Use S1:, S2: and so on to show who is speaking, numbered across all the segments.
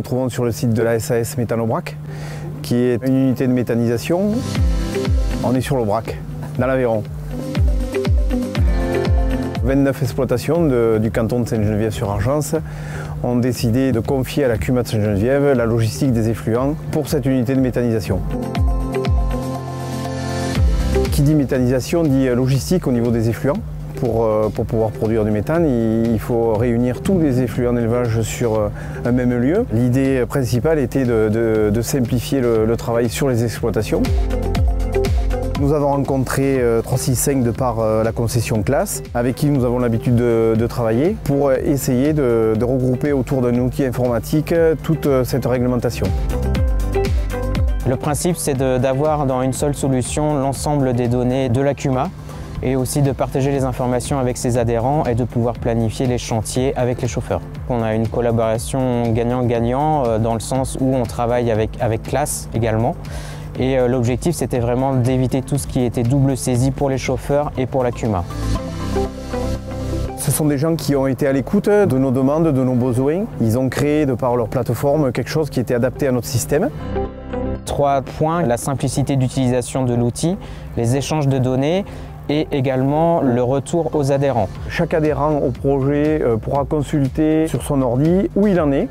S1: trouvons sur le site de la SAS Méthanobrac, qui est une unité de méthanisation. On est sur l'Aubrac, dans l'Aveyron. 29 exploitations du canton de Sainte-Geneviève-sur-Argence ont décidé de confier à la CUMA de Sainte-Geneviève la logistique des effluents pour cette unité de méthanisation. Qui dit méthanisation dit logistique au niveau des effluents. Pour pouvoir produire du méthane, il faut réunir tous les effluents d'élevage sur un même lieu. L'idée principale était de simplifier le travail sur les exploitations. Nous avons rencontré 365 de par la concession classe, avec qui nous avons l'habitude de travailler, pour essayer de regrouper autour d'un outil informatique toute cette réglementation.
S2: Le principe, c'est d'avoir dans une seule solution l'ensemble des données de la CUMA et aussi de partager les informations avec ses adhérents et de pouvoir planifier les chantiers avec les chauffeurs. On a une collaboration gagnant-gagnant dans le sens où on travaille avec classe également. Et l'objectif, c'était vraiment d'éviter tout ce qui était double saisie pour les chauffeurs et pour la CUMA.
S1: Ce sont des gens qui ont été à l'écoute de nos demandes, de nos besoins. Ils ont créé, de par leur plateforme, quelque chose qui était adapté à notre système.
S2: 3 points, la simplicité d'utilisation de l'outil, les échanges de données et également le retour aux adhérents.
S1: Chaque adhérent au projet pourra consulter sur son ordi où il en est,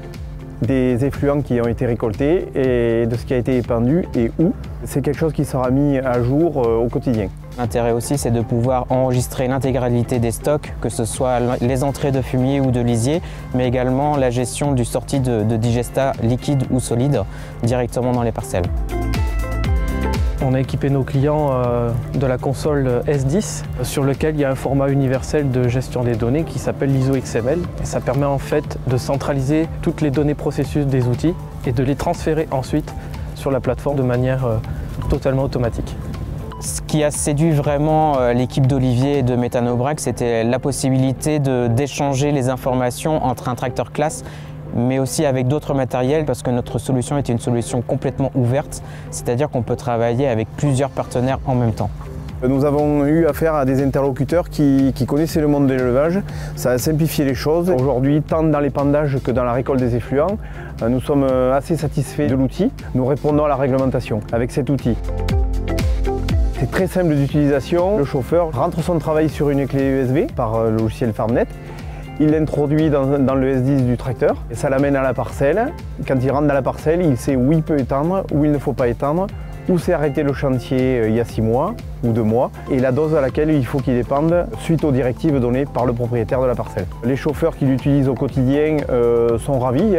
S1: des effluents qui ont été récoltés et de ce qui a été épandu et où. C'est quelque chose qui sera mis à jour au quotidien.
S2: L'intérêt aussi, c'est de pouvoir enregistrer l'intégralité des stocks, que ce soit les entrées de fumier ou de lisier, mais également la gestion du sortie de digestat liquide ou solide directement dans les parcelles.
S3: On a équipé nos clients de la console S10 sur lequel il y a un format universel de gestion des données qui s'appelle l'ISO XML. Et ça permet en fait de centraliser toutes les données processus des outils et de les transférer ensuite sur la plateforme de manière totalement automatique.
S2: Ce qui a séduit vraiment l'équipe d'Olivier et de Méthanobrac, c'était la possibilité d'échanger les informations entre un tracteur classe mais aussi avec d'autres matériels parce que notre solution était une solution complètement ouverte, c'est-à-dire qu'on peut travailler avec plusieurs partenaires en même temps.
S1: Nous avons eu affaire à des interlocuteurs qui connaissaient le monde de l'élevage. Ça a simplifié les choses. Aujourd'hui, tant dans l'épandage que dans la récolte des effluents, nous sommes assez satisfaits de l'outil. Nous répondons à la réglementation avec cet outil. C'est très simple d'utilisation. Le chauffeur rentre son travail sur une clé USB par le logiciel FarmNet. Il l'introduit dans le S10 du tracteur et ça l'amène à la parcelle. Quand il rentre dans la parcelle, il sait où il peut étendre, où il ne faut pas étendre, où s'est arrêté le chantier il y a 6 mois ou 2 mois et la dose à laquelle il faut qu'il épande suite aux directives données par le propriétaire de la parcelle. Les chauffeurs qui l'utilisent au quotidien sont ravis,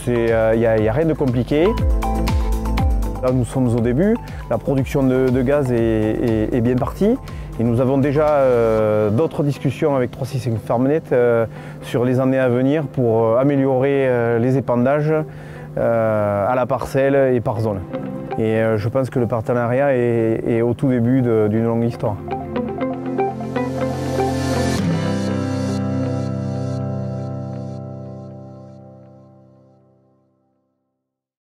S1: il n'y a rien de compliqué. Là, nous sommes au début, la production de gaz est bien partie. Et nous avons déjà d'autres discussions avec 365 FarmNet sur les années à venir pour améliorer les épandages à la parcelle et par zone. Et je pense que le partenariat est au tout début d'une longue histoire.